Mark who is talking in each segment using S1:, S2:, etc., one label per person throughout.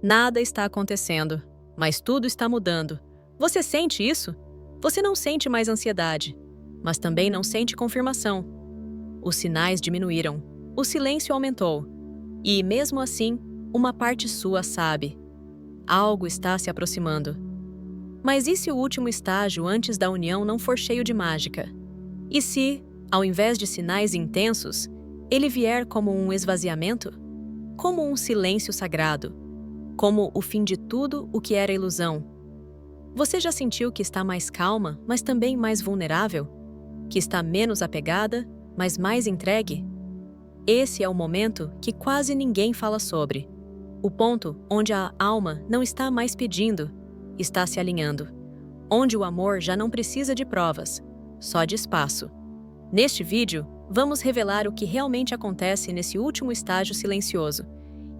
S1: Nada está acontecendo, mas tudo está mudando. Você sente isso? Você não sente mais ansiedade, mas também não sente confirmação. Os sinais diminuíram, o silêncio aumentou. E, mesmo assim, uma parte sua sabe. Algo está se aproximando. Mas e se o último estágio antes da união não for cheio de mágica? E se, ao invés de sinais intensos, ele vier como um esvaziamento? Como um silêncio sagrado? Como o fim de tudo o que era ilusão? Você já sentiu que está mais calma, mas também mais vulnerável? Que está menos apegada, mas mais entregue? Esse é o momento que quase ninguém fala sobre. O ponto onde a alma não está mais pedindo, está se alinhando. Onde o amor já não precisa de provas, só de espaço. Neste vídeo, vamos revelar o que realmente acontece nesse último estágio silencioso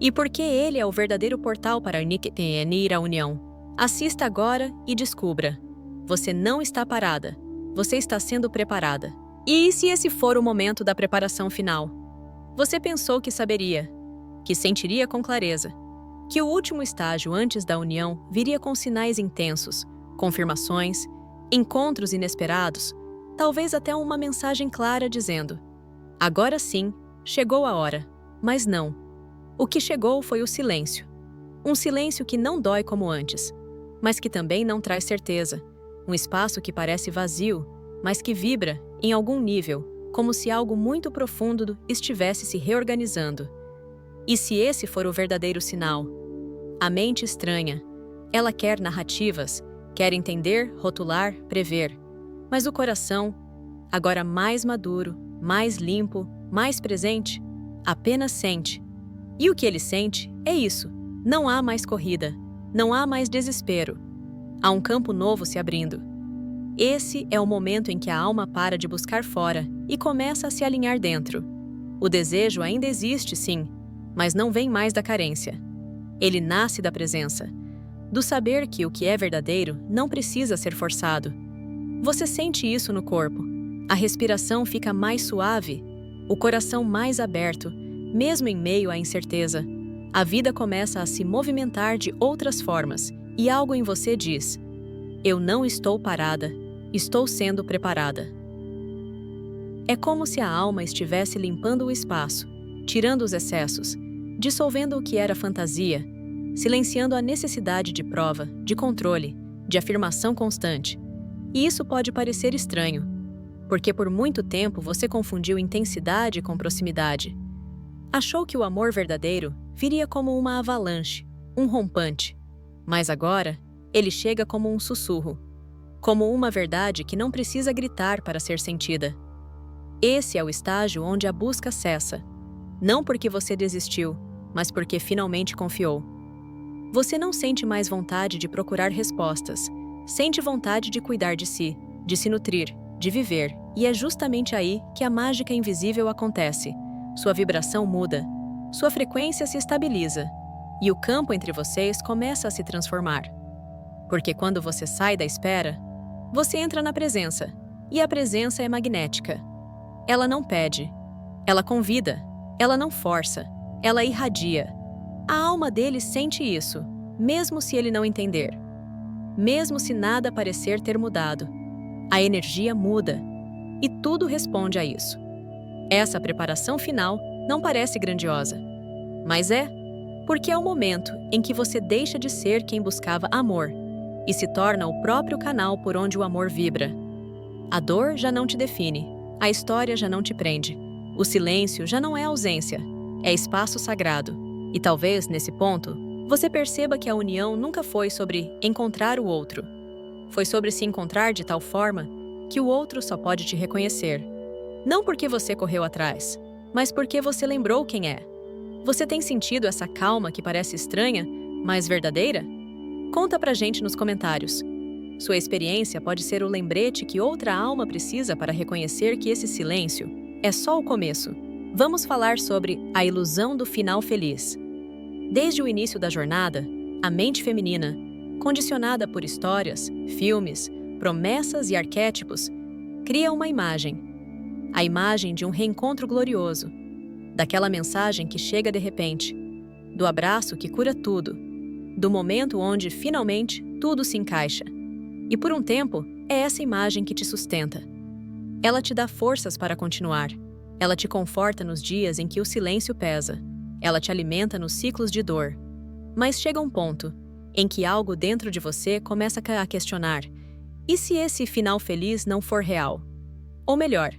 S1: e por que ele é o verdadeiro portal para unir a união. Assista agora e descubra. Você não está parada, você está sendo preparada. E se esse for o momento da preparação final? Você pensou que saberia, que sentiria com clareza, que o último estágio antes da união viria com sinais intensos, confirmações, encontros inesperados, talvez até uma mensagem clara dizendo: agora sim, chegou a hora. Mas não. O que chegou foi o silêncio. Um silêncio que não dói como antes, mas que também não traz certeza. Um espaço que parece vazio, mas que vibra, em algum nível, como se algo muito profundo estivesse se reorganizando. E se esse for o verdadeiro sinal? A mente estranha. Ela quer narrativas, quer entender, rotular, prever. Mas o coração, agora mais maduro, mais limpo, mais presente, apenas sente. E o que ele sente é isso. Não há mais corrida, não há mais desespero. Há um campo novo se abrindo. Esse é o momento em que a alma para de buscar fora e começa a se alinhar dentro. O desejo ainda existe, sim, mas não vem mais da carência. Ele nasce da presença, do saber que o que é verdadeiro não precisa ser forçado. Você sente isso no corpo. A respiração fica mais suave, o coração mais aberto, mesmo em meio à incerteza. A vida começa a se movimentar de outras formas e algo em você diz: eu não estou parada, estou sendo preparada. É como se a alma estivesse limpando o espaço, tirando os excessos, dissolvendo o que era fantasia, silenciando a necessidade de prova, de controle, de afirmação constante. E isso pode parecer estranho, porque por muito tempo você confundiu intensidade com proximidade. Achou que o amor verdadeiro viria como uma avalanche, um rompante. Mas agora, ele chega como um sussurro, como uma verdade que não precisa gritar para ser sentida. Esse é o estágio onde a busca cessa, não porque você desistiu, mas porque finalmente confiou. Você não sente mais vontade de procurar respostas, sente vontade de cuidar de si, de se nutrir, de viver, e é justamente aí que a mágica invisível acontece. Sua vibração muda, sua frequência se estabiliza, e o campo entre vocês começa a se transformar. Porque quando você sai da espera, você entra na presença, e a presença é magnética. Ela não pede, ela convida, ela não força, ela irradia. A alma dele sente isso, mesmo se ele não entender. Mesmo se nada parecer ter mudado. A energia muda, e tudo responde a isso. Essa preparação final não parece grandiosa, mas é porque é o momento em que você deixa de ser quem buscava amor e se torna o próprio canal por onde o amor vibra. A dor já não te define, a história já não te prende, o silêncio já não é ausência, é espaço sagrado. E talvez, nesse ponto, você perceba que a união nunca foi sobre encontrar o outro. Foi sobre se encontrar de tal forma que o outro só pode te reconhecer. Não porque você correu atrás, mas porque você lembrou quem é. Você tem sentido essa calma que parece estranha, mas verdadeira? Conta pra gente nos comentários. Sua experiência pode ser o lembrete que outra alma precisa para reconhecer que esse silêncio é só o começo. Vamos falar sobre a ilusão do final feliz. Desde o início da jornada, a mente feminina, condicionada por histórias, filmes, promessas e arquétipos, cria uma imagem. A imagem de um reencontro glorioso, daquela mensagem que chega de repente, do abraço que cura tudo, do momento onde, finalmente, tudo se encaixa. E por um tempo, é essa imagem que te sustenta. Ela te dá forças para continuar. Ela te conforta nos dias em que o silêncio pesa. Ela te alimenta nos ciclos de dor. Mas chega um ponto em que algo dentro de você começa a questionar: e se esse final feliz não for real? Ou melhor,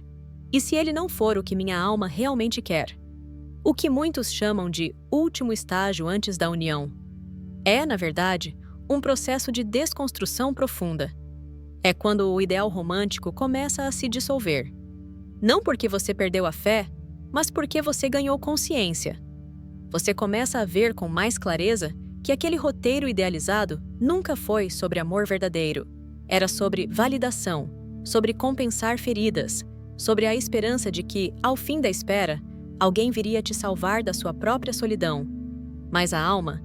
S1: e se ele não for o que minha alma realmente quer? O que muitos chamam de último estágio antes da união. É, na verdade, um processo de desconstrução profunda. É quando o ideal romântico começa a se dissolver. Não porque você perdeu a fé, mas porque você ganhou consciência. Você começa a ver com mais clareza que aquele roteiro idealizado nunca foi sobre amor verdadeiro. Era sobre validação, sobre compensar feridas, sobre a esperança de que, ao fim da espera, alguém viria te salvar da sua própria solidão. Mas a alma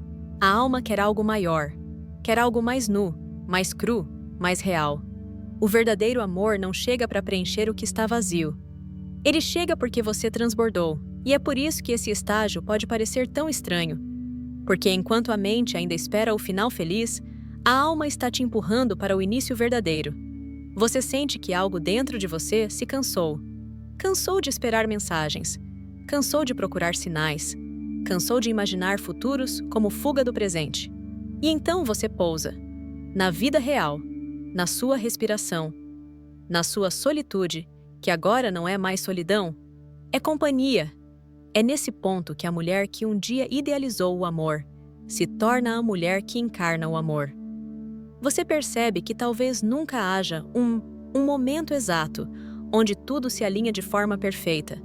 S1: quer algo maior, quer algo mais nu, mais cru, mais real. O verdadeiro amor não chega para preencher o que está vazio. Ele chega porque você transbordou, e é por isso que esse estágio pode parecer tão estranho. Porque enquanto a mente ainda espera o final feliz, a alma está te empurrando para o início verdadeiro. Você sente que algo dentro de você se cansou. Cansou de esperar mensagens. Cansou de procurar sinais. Cansou de imaginar futuros como fuga do presente. E então você pousa. Na vida real. Na sua respiração. Na sua solitude, que agora não é mais solidão. É companhia. É nesse ponto que a mulher que um dia idealizou o amor se torna a mulher que encarna o amor. Você percebe que talvez nunca haja um momento exato onde tudo se alinha de forma perfeita.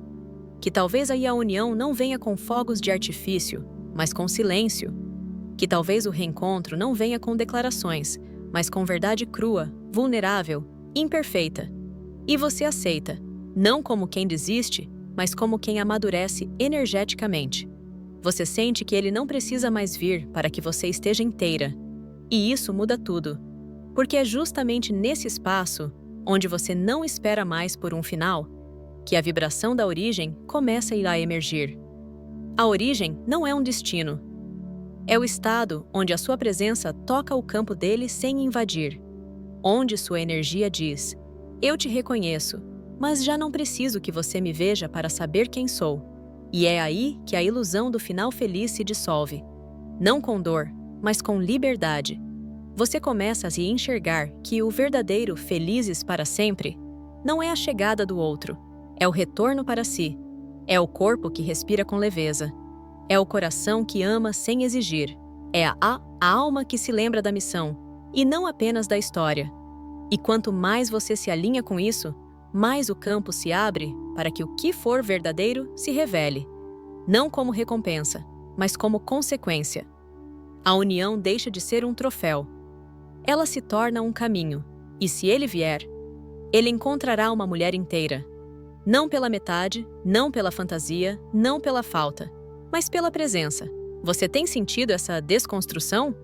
S1: Que talvez aí a união não venha com fogos de artifício, mas com silêncio. Que talvez o reencontro não venha com declarações, mas com verdade crua, vulnerável, imperfeita. E você aceita, não como quem desiste, mas como quem amadurece energeticamente. Você sente que ele não precisa mais vir para que você esteja inteira. E isso muda tudo. Porque é justamente nesse espaço, onde você não espera mais por um final, que a vibração da origem começa a ir a emergir. A origem não é um destino. É o estado onde a sua presença toca o campo dele sem invadir. Onde sua energia diz: eu te reconheço, mas já não preciso que você me veja para saber quem sou. E é aí que a ilusão do final feliz se dissolve. Não com dor, mas com liberdade. Você começa a se enxergar que o verdadeiro felizes para sempre não é a chegada do outro, é o retorno para si. É o corpo que respira com leveza. É o coração que ama sem exigir. É a alma que se lembra da missão, e não apenas da história. E quanto mais você se alinha com isso, mais o campo se abre para que o que for verdadeiro se revele. Não como recompensa, mas como consequência. A união deixa de ser um troféu. Ela se torna um caminho, e se ele vier, ele encontrará uma mulher inteira. Não pela metade, não pela fantasia, não pela falta, mas pela presença. Você tem sentido essa desconstrução?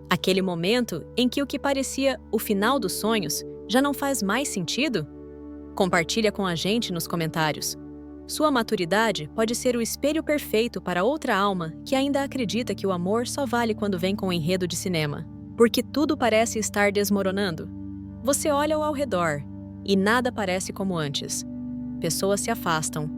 S1: Aquele momento em que o que parecia o final dos sonhos já não faz mais sentido? Compartilha com a gente nos comentários. Sua maturidade pode ser o espelho perfeito para outra alma que ainda acredita que o amor só vale quando vem com um enredo de cinema. Porque tudo parece estar desmoronando. Você olha ao redor e nada parece como antes. Pessoas se afastam.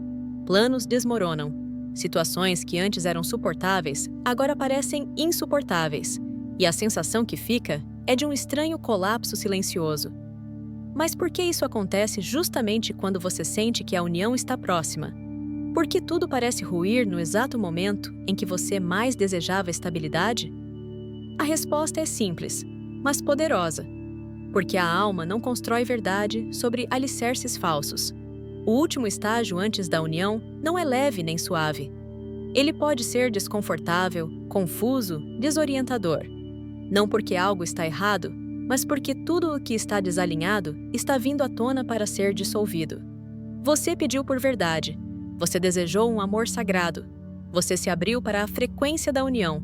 S1: Planos desmoronam. Situações que antes eram suportáveis agora parecem insuportáveis. E a sensação que fica é de um estranho colapso silencioso. Mas por que isso acontece justamente quando você sente que a união está próxima? Por que tudo parece ruir no exato momento em que você mais desejava estabilidade? A resposta é simples, mas poderosa. Porque a alma não constrói verdade sobre alicerces falsos. O último estágio antes da união não é leve nem suave. Ele pode ser desconfortável, confuso, desorientador. Não porque algo está errado, mas porque tudo o que está desalinhado está vindo à tona para ser dissolvido. Você pediu por verdade. Você desejou um amor sagrado. Você se abriu para a frequência da união.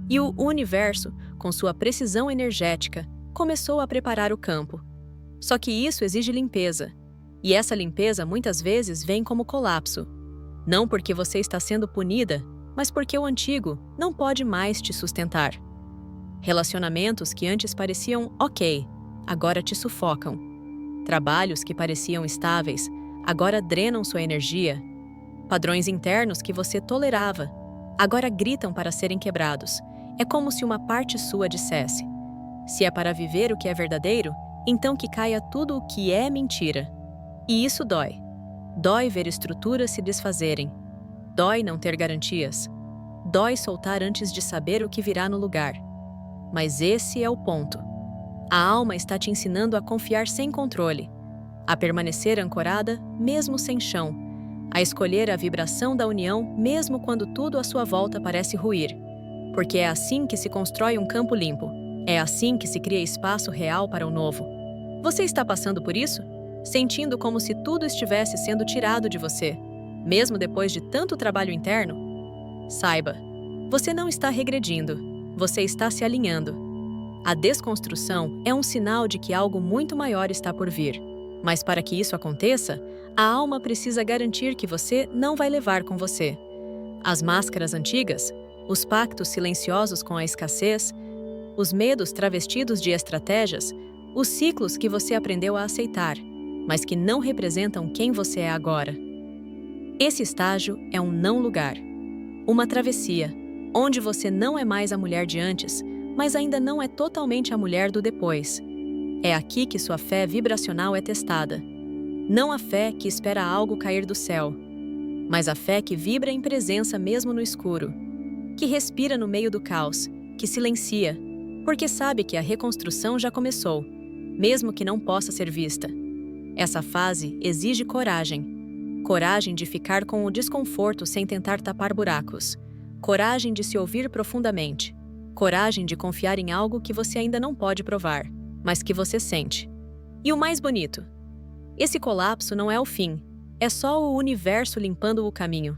S1: E o universo, com sua precisão energética, começou a preparar o campo. Só que isso exige limpeza. E essa limpeza muitas vezes vem como colapso. Não porque você está sendo punida, mas porque o antigo não pode mais te sustentar. Relacionamentos que antes pareciam ok, agora te sufocam. Trabalhos que pareciam estáveis, agora drenam sua energia. Padrões internos que você tolerava, agora gritam para serem quebrados. É como se uma parte sua dissesse: se é para viver o que é verdadeiro, então que caia tudo o que é mentira. E isso dói. Dói ver estruturas se desfazerem. Dói não ter garantias. Dói soltar antes de saber o que virá no lugar. Mas esse é o ponto. A alma está te ensinando a confiar sem controle, a permanecer ancorada mesmo sem chão, a escolher a vibração da união mesmo quando tudo à sua volta parece ruir. Porque é assim que se constrói um campo limpo. É assim que se cria espaço real para o novo. Você está passando por isso? Sentindo como se tudo estivesse sendo tirado de você, mesmo depois de tanto trabalho interno? Saiba, você não está regredindo, você está se alinhando. A desconstrução é um sinal de que algo muito maior está por vir. Mas para que isso aconteça, a alma precisa garantir que você não vai levar com você as máscaras antigas, os pactos silenciosos com a escassez, os medos travestidos de estratégias, os ciclos que você aprendeu a aceitar, mas que não representam quem você é agora. Esse estágio é um não lugar, uma travessia, onde você não é mais a mulher de antes, mas ainda não é totalmente a mulher do depois. É aqui que sua fé vibracional é testada. Não a fé que espera algo cair do céu, mas a fé que vibra em presença mesmo no escuro, que respira no meio do caos, que silencia, porque sabe que a reconstrução já começou, mesmo que não possa ser vista. Essa fase exige coragem. Coragem de ficar com o desconforto sem tentar tapar buracos. Coragem de se ouvir profundamente. Coragem de confiar em algo que você ainda não pode provar, mas que você sente. E o mais bonito: esse colapso não é o fim, é só o universo limpando o caminho.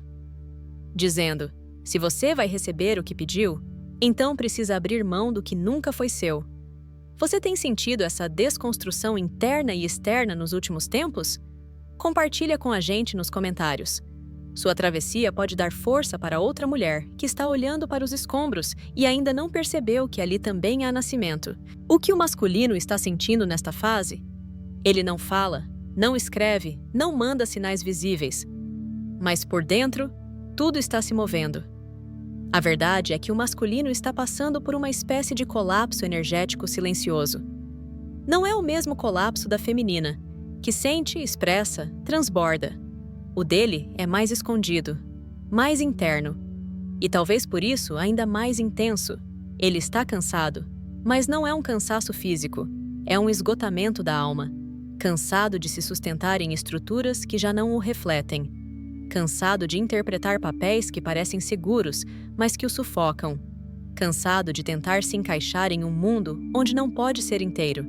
S1: Dizendo: se você vai receber o que pediu, então precisa abrir mão do que nunca foi seu. Você tem sentido essa desconstrução interna e externa nos últimos tempos? Compartilha com a gente nos comentários. Sua travessia pode dar força para outra mulher que está olhando para os escombros e ainda não percebeu que ali também há nascimento. O que o masculino está sentindo nesta fase? Ele não fala, não escreve, não manda sinais visíveis. Mas por dentro, tudo está se movendo. A verdade é que o masculino está passando por uma espécie de colapso energético silencioso. Não é o mesmo colapso da feminina, que sente, expressa, transborda. O dele é mais escondido, mais interno. E talvez por isso ainda mais intenso. Ele está cansado, mas não é um cansaço físico, é um esgotamento da alma. Cansado de se sustentar em estruturas que já não o refletem. Cansado de interpretar papéis que parecem seguros, mas que o sufocam. Cansado de tentar se encaixar em um mundo onde não pode ser inteiro.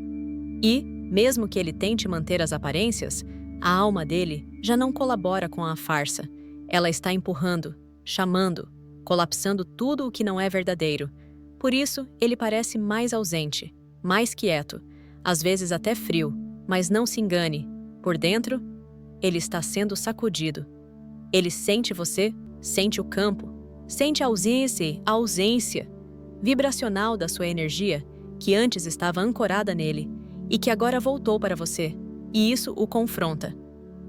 S1: E, mesmo que ele tente manter as aparências, a alma dele já não colabora com a farsa. Ela está empurrando, chamando, colapsando tudo o que não é verdadeiro. Por isso, ele parece mais ausente, mais quieto, às vezes até frio, mas não se engane. Por dentro, ele está sendo sacudido. Ele sente você, sente o campo, sente a ausência vibracional da sua energia, que antes estava ancorada nele e que agora voltou para você. E isso o confronta.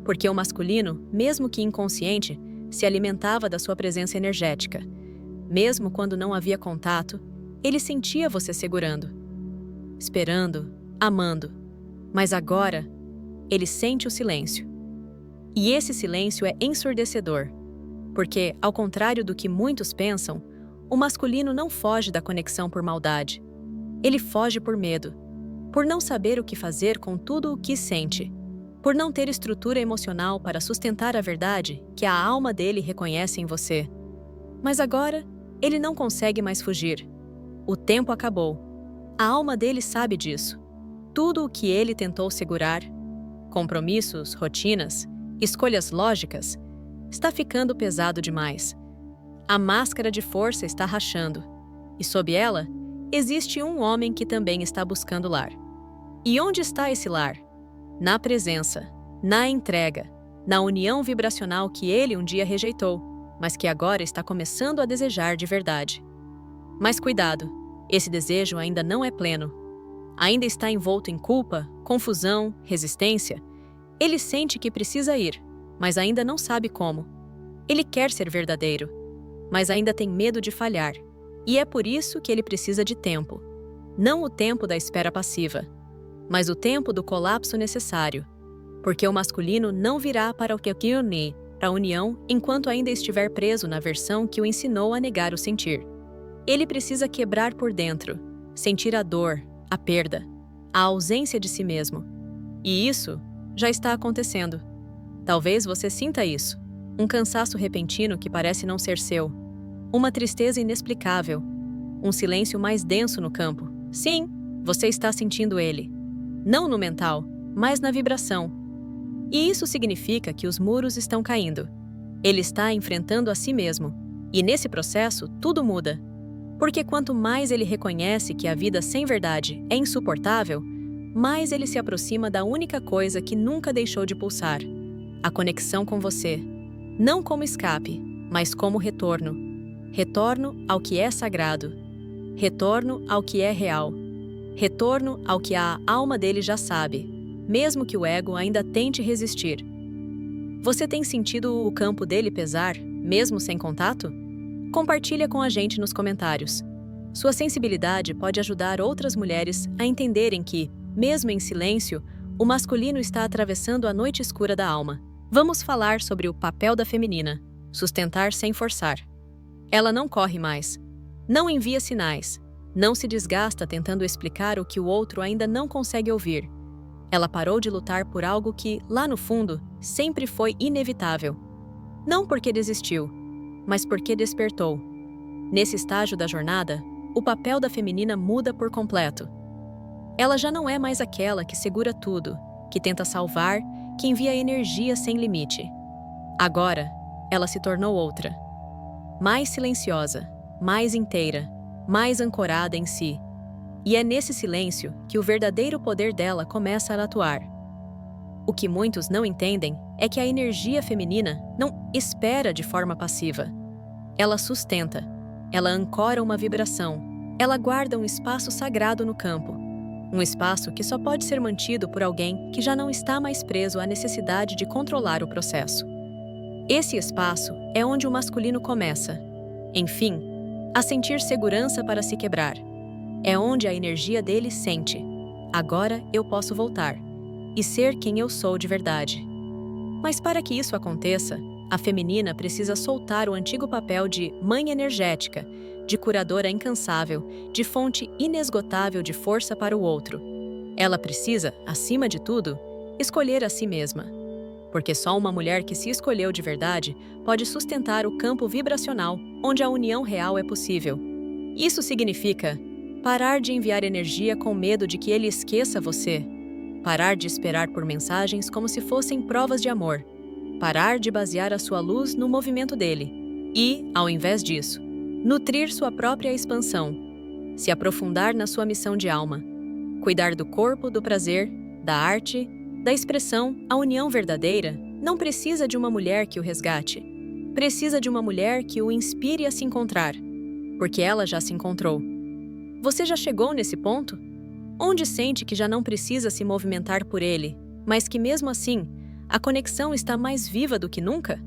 S1: Porque o masculino, mesmo que inconsciente, se alimentava da sua presença energética. Mesmo quando não havia contato, ele sentia você segurando, esperando, amando. Mas agora, ele sente o silêncio. E esse silêncio é ensurdecedor, porque, ao contrário do que muitos pensam, o masculino não foge da conexão por maldade. Ele foge por medo, por não saber o que fazer com tudo o que sente, por não ter estrutura emocional para sustentar a verdade que a alma dele reconhece em você. Mas agora, ele não consegue mais fugir. O tempo acabou. A alma dele sabe disso. Tudo o que ele tentou segurar, compromissos, rotinas, escolhas lógicas, está ficando pesado demais. A máscara de força está rachando, e sob ela, existe um homem que também está buscando lar. E onde está esse lar? Na presença, na entrega, na união vibracional que ele um dia rejeitou, mas que agora está começando a desejar de verdade. Mas cuidado, Esse desejo ainda não é pleno. Ainda está envolto em culpa, confusão, resistência. Ele sente que precisa ir, mas ainda não sabe como. Ele quer ser verdadeiro, mas ainda tem medo de falhar. E é por isso que ele precisa de tempo. Não o tempo da espera passiva, mas o tempo do colapso necessário. Porque o masculino não virá para o Kyokyo-ni, para a união, enquanto ainda estiver preso na versão que o ensinou a negar o sentir. Ele precisa quebrar por dentro, sentir a dor, a perda, a ausência de si mesmo. E isso já está acontecendo. Talvez você sinta isso. Um cansaço repentino que parece não ser seu. Uma tristeza inexplicável. Um silêncio mais denso no campo. Sim, você está sentindo ele. Não no mental, mas na vibração. E isso significa que os muros estão caindo. Ele está enfrentando a si mesmo. E nesse processo, tudo muda. Porque quanto mais ele reconhece que a vida sem verdade é insuportável, mais ele se aproxima da única coisa que nunca deixou de pulsar: a conexão com você. Não como escape, mas como retorno. Retorno ao que é sagrado. Retorno ao que é real. Retorno ao que a alma dele já sabe, mesmo que o ego ainda tente resistir. Você tem sentido o campo dele pesar, mesmo sem contato? Compartilha com a gente nos comentários. Sua sensibilidade pode ajudar outras mulheres a entenderem que, mesmo em silêncio, o masculino está atravessando a noite escura da alma. Vamos falar sobre o papel da feminina: sustentar sem forçar. Ela não corre mais. Não envia sinais. Não se desgasta tentando explicar o que o outro ainda não consegue ouvir. Ela parou de lutar por algo que, lá no fundo, sempre foi inevitável. Não porque desistiu, mas porque despertou. Nesse estágio da jornada, o papel da feminina muda por completo. Ela já não é mais aquela que segura tudo, que tenta salvar, que envia energia sem limite. Agora, ela se tornou outra. Mais silenciosa, mais inteira, mais ancorada em si. E é nesse silêncio que o verdadeiro poder dela começa a atuar. O que muitos não entendem é que a energia feminina não espera de forma passiva. Ela sustenta, ela ancora uma vibração, ela guarda um espaço sagrado no campo. Um espaço que só pode ser mantido por alguém que já não está mais preso à necessidade de controlar o processo. Esse espaço é onde o masculino começa, enfim, a sentir segurança para se quebrar. É onde a energia dele sente: agora eu posso voltar e ser quem eu sou de verdade. Mas para que isso aconteça, a feminina precisa soltar o antigo papel de mãe energética, de curadora incansável, de fonte inesgotável de força para o outro. Ela precisa, acima de tudo, escolher a si mesma. Porque só uma mulher que se escolheu de verdade pode sustentar o campo vibracional onde a união real é possível. Isso significa parar de enviar energia com medo de que ele esqueça você. Parar de esperar por mensagens como se fossem provas de amor. Parar de basear a sua luz no movimento dele. E, ao invés disso, nutrir sua própria expansão. Se aprofundar na sua missão de alma. Cuidar do corpo, do prazer, da arte, da expressão. A união verdadeira não precisa de uma mulher que o resgate. Precisa de uma mulher que o inspire a se encontrar. Porque ela já se encontrou. Você já chegou nesse ponto? Onde sente que já não precisa se movimentar por ele, mas que mesmo assim, a conexão está mais viva do que nunca?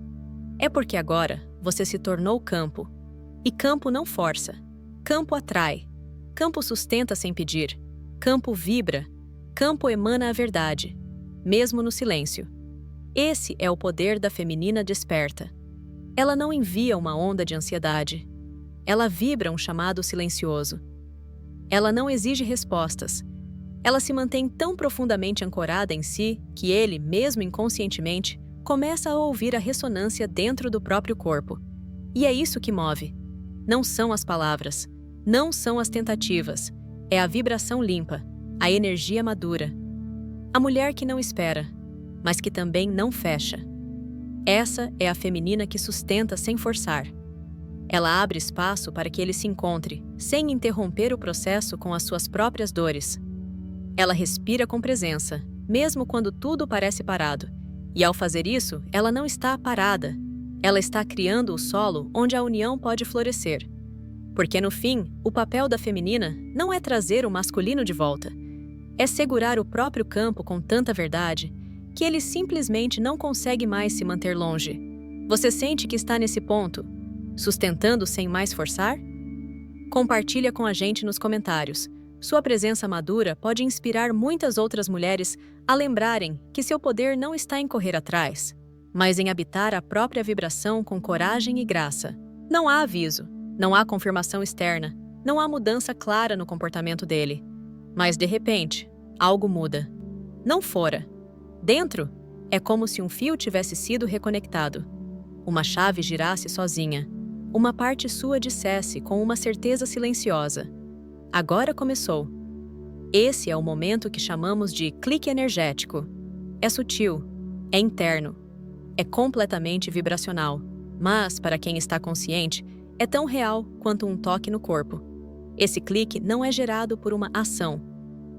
S1: É porque agora você se tornou campo. E campo não força. Campo atrai. Campo sustenta sem pedir. Campo vibra. Campo emana a verdade, mesmo no silêncio. Esse é o poder da feminina desperta. Ela não envia uma onda de ansiedade. Ela vibra um chamado silencioso. Ela não exige respostas. Ela se mantém tão profundamente ancorada em si que ele, mesmo inconscientemente, começa a ouvir a ressonância dentro do próprio corpo. E é isso que move. Não são as palavras, não são as tentativas. É a vibração limpa, a energia madura. A mulher que não espera, mas que também não fecha. Essa é a feminina que sustenta sem forçar. Ela abre espaço para que ele se encontre, sem interromper o processo com as suas próprias dores. Ela respira com presença, mesmo quando tudo parece parado. E ao fazer isso, ela não está parada. Ela está criando o solo onde a união pode florescer. Porque no fim, o papel da feminina não é trazer o masculino de volta. É segurar o próprio campo com tanta verdade que ele simplesmente não consegue mais se manter longe. Você sente que está nesse ponto, sustentando sem mais forçar? Compartilha com a gente nos comentários. Sua presença madura pode inspirar muitas outras mulheres a lembrarem que seu poder não está em correr atrás, mas em habitar a própria vibração com coragem e graça. Não há aviso, não há confirmação externa, não há mudança clara no comportamento dele. Mas, de repente, algo muda. Não fora. Dentro, é como se um fio tivesse sido reconectado. Uma chave girasse sozinha. Uma parte sua dissesse com uma certeza silenciosa: agora começou. Esse é o momento que chamamos de clique energético. É sutil, é interno, é completamente vibracional, mas, para quem está consciente, é tão real quanto um toque no corpo. Esse clique não é gerado por uma ação.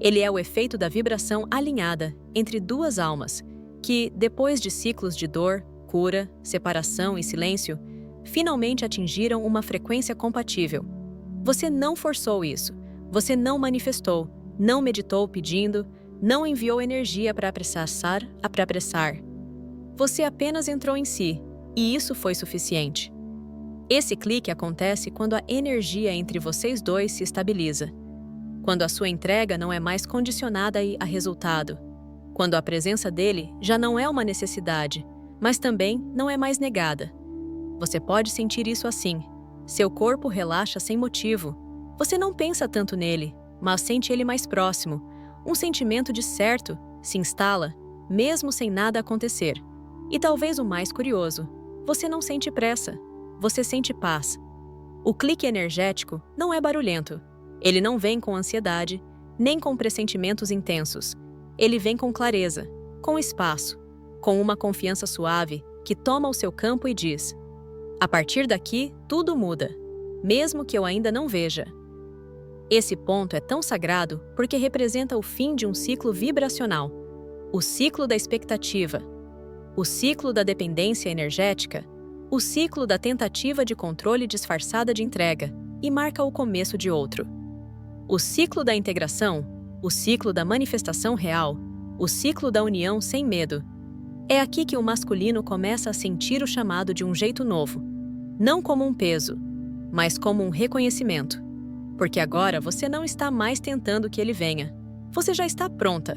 S1: Ele é o efeito da vibração alinhada entre duas almas que, depois de ciclos de dor, cura, separação e silêncio, finalmente atingiram uma frequência compatível. Você não forçou isso. Você não manifestou, não meditou pedindo, não enviou energia para apressar. Você apenas entrou em si, e isso foi suficiente. Esse clique acontece quando a energia entre vocês dois se estabiliza. Quando a sua entrega não é mais condicionada a resultado. Quando a presença dele já não é uma necessidade, mas também não é mais negada. Você pode sentir isso assim. Seu corpo relaxa sem motivo. Você não pensa tanto nele, mas sente ele mais próximo. Um sentimento de certo se instala, mesmo sem nada acontecer. E talvez o mais curioso, você não sente pressa. Você sente paz. O clique energético não é barulhento. Ele não vem com ansiedade, nem com pressentimentos intensos. Ele vem com clareza, com espaço, com uma confiança suave que toma o seu campo e diz: a partir daqui, tudo muda, mesmo que eu ainda não veja. Esse ponto é tão sagrado porque representa o fim de um ciclo vibracional, o ciclo da expectativa, o ciclo da dependência energética, o ciclo da tentativa de controle disfarçada de entrega, e marca o começo de outro. O ciclo da integração, o ciclo da manifestação real, o ciclo da união sem medo. É aqui que o masculino começa a sentir o chamado de um jeito novo, não como um peso, mas como um reconhecimento. Porque agora você não está mais tentando que ele venha, você já está pronta.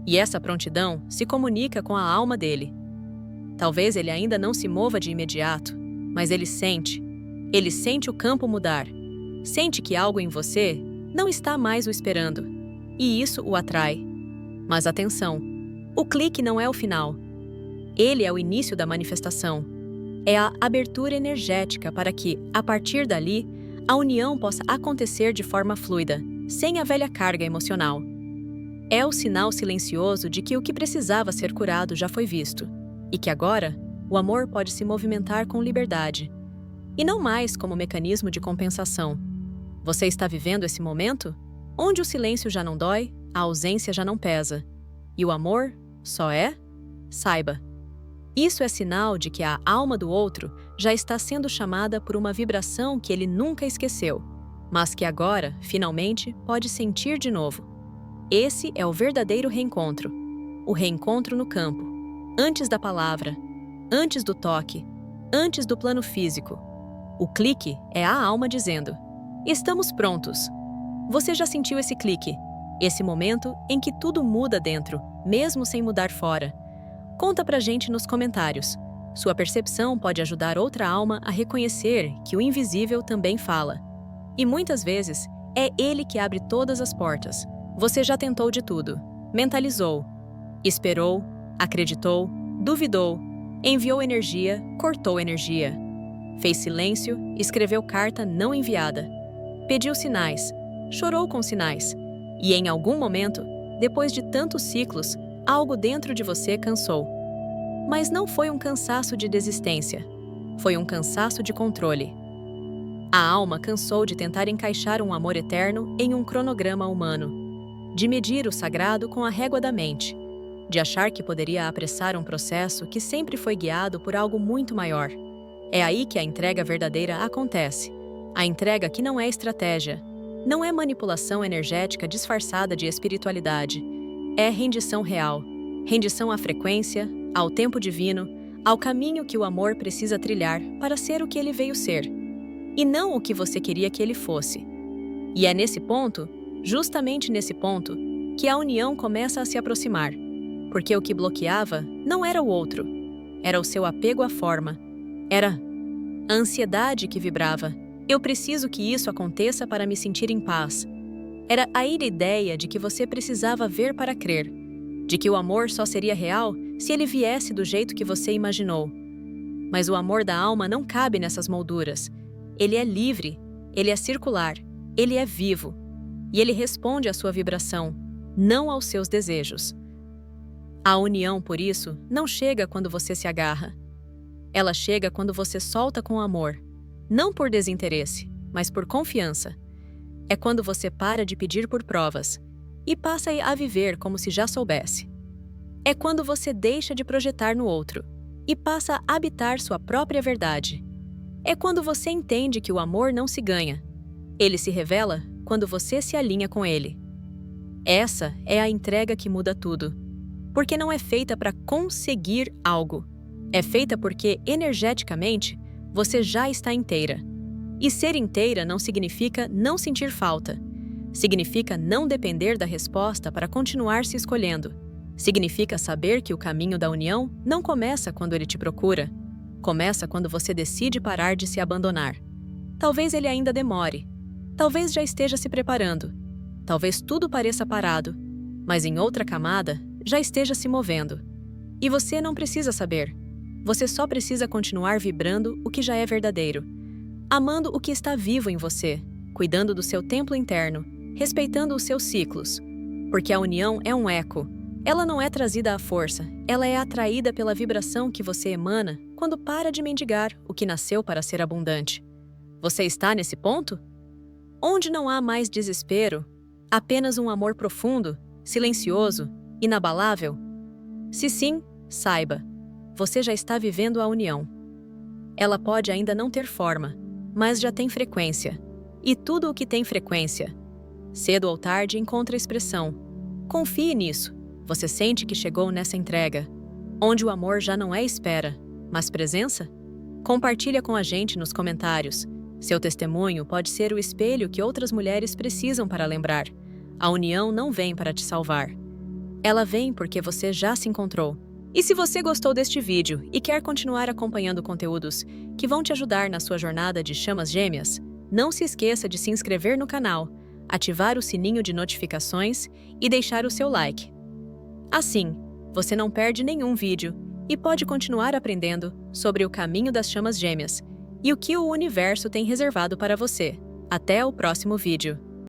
S1: E essa prontidão se comunica com a alma dele. Talvez ele ainda não se mova de imediato, mas ele sente o campo mudar, sente que algo em você não está mais o esperando, e isso o atrai. Mas atenção, o clique não é o final. Ele é o início da manifestação. É a abertura energética para que, a partir dali, a união possa acontecer de forma fluida, sem a velha carga emocional. É o sinal silencioso de que o que precisava ser curado já foi visto, e que agora o amor pode se movimentar com liberdade, e não mais como mecanismo de compensação. Você está vivendo esse momento? Onde o silêncio já não dói, a ausência já não pesa, e o amor só é? Saiba. Isso é sinal de que a alma do outro já está sendo chamada por uma vibração que ele nunca esqueceu, mas que agora, finalmente, pode sentir de novo. Esse é o verdadeiro reencontro. O reencontro no campo, antes da palavra, antes do toque, antes do plano físico. O clique é a alma dizendo: estamos prontos. Você já sentiu esse clique? Esse momento em que tudo muda dentro, mesmo sem mudar fora. Conta pra gente nos comentários. Sua percepção pode ajudar outra alma a reconhecer que o invisível também fala. E muitas vezes, é ele que abre todas as portas. Você já tentou de tudo. Mentalizou, esperou, acreditou, duvidou, enviou energia, cortou energia. Fez silêncio, escreveu carta não enviada. Pediu sinais, chorou com sinais. E em algum momento, depois de tantos ciclos, algo dentro de você cansou. Mas não foi um cansaço de desistência. Foi um cansaço de controle. A alma cansou de tentar encaixar um amor eterno em um cronograma humano, de medir o sagrado com a régua da mente, de achar que poderia apressar um processo que sempre foi guiado por algo muito maior. É aí que a entrega verdadeira acontece. A entrega aqui não é estratégia, não é manipulação energética disfarçada de espiritualidade. É rendição real, rendição à frequência, ao tempo divino, ao caminho que o amor precisa trilhar para ser o que ele veio ser, e não o que você queria que ele fosse. E é nesse ponto, justamente nesse ponto, que a união começa a se aproximar, porque o que bloqueava não era o outro, era o seu apego à forma, era a ansiedade que vibrava. Eu preciso que isso aconteça para me sentir em paz. Era a ideia de que você precisava ver para crer, de que o amor só seria real se ele viesse do jeito que você imaginou. Mas o amor da alma não cabe nessas molduras. Ele é livre, ele é circular, ele é vivo. E ele responde à sua vibração, não aos seus desejos. A união, por isso, não chega quando você se agarra. Ela chega quando você solta com amor, não por desinteresse, mas por confiança. É quando você para de pedir por provas e passa a viver como se já soubesse. É quando você deixa de projetar no outro e passa a habitar sua própria verdade. É quando você entende que o amor não se ganha. Ele se revela quando você se alinha com ele. Essa é a entrega que muda tudo. Porque não é feita para conseguir algo. É feita porque, energeticamente, você já está inteira. E ser inteira não significa não sentir falta. Significa não depender da resposta para continuar se escolhendo. Significa saber que o caminho da união não começa quando ele te procura. Começa quando você decide parar de se abandonar. Talvez ele ainda demore. Talvez já esteja se preparando. Talvez tudo pareça parado, mas em outra camada já esteja se movendo. E você não precisa saber. Você só precisa continuar vibrando o que já é verdadeiro, amando o que está vivo em você, cuidando do seu templo interno, respeitando os seus ciclos. Porque a união é um eco. Ela não é trazida à força, ela é atraída pela vibração que você emana quando para de mendigar o que nasceu para ser abundante. Você está nesse ponto? Onde não há mais desespero, apenas um amor profundo, silencioso, inabalável? Se sim, saiba, você já está vivendo a união. Ela pode ainda não ter forma, mas já tem frequência. E tudo o que tem frequência, cedo ou tarde, encontra expressão. Confie nisso. Você sente que chegou nessa entrega, onde o amor já não é espera, mas presença? Compartilha com a gente nos comentários. Seu testemunho pode ser o espelho que outras mulheres precisam para lembrar. A união não vem para te salvar. Ela vem porque você já se encontrou. E se você gostou deste vídeo e quer continuar acompanhando conteúdos que vão te ajudar na sua jornada de chamas gêmeas, não se esqueça de se inscrever no canal, ativar o sininho de notificações e deixar o seu like. Assim, você não perde nenhum vídeo e pode continuar aprendendo sobre o caminho das chamas gêmeas e o que o universo tem reservado para você. Até o próximo vídeo.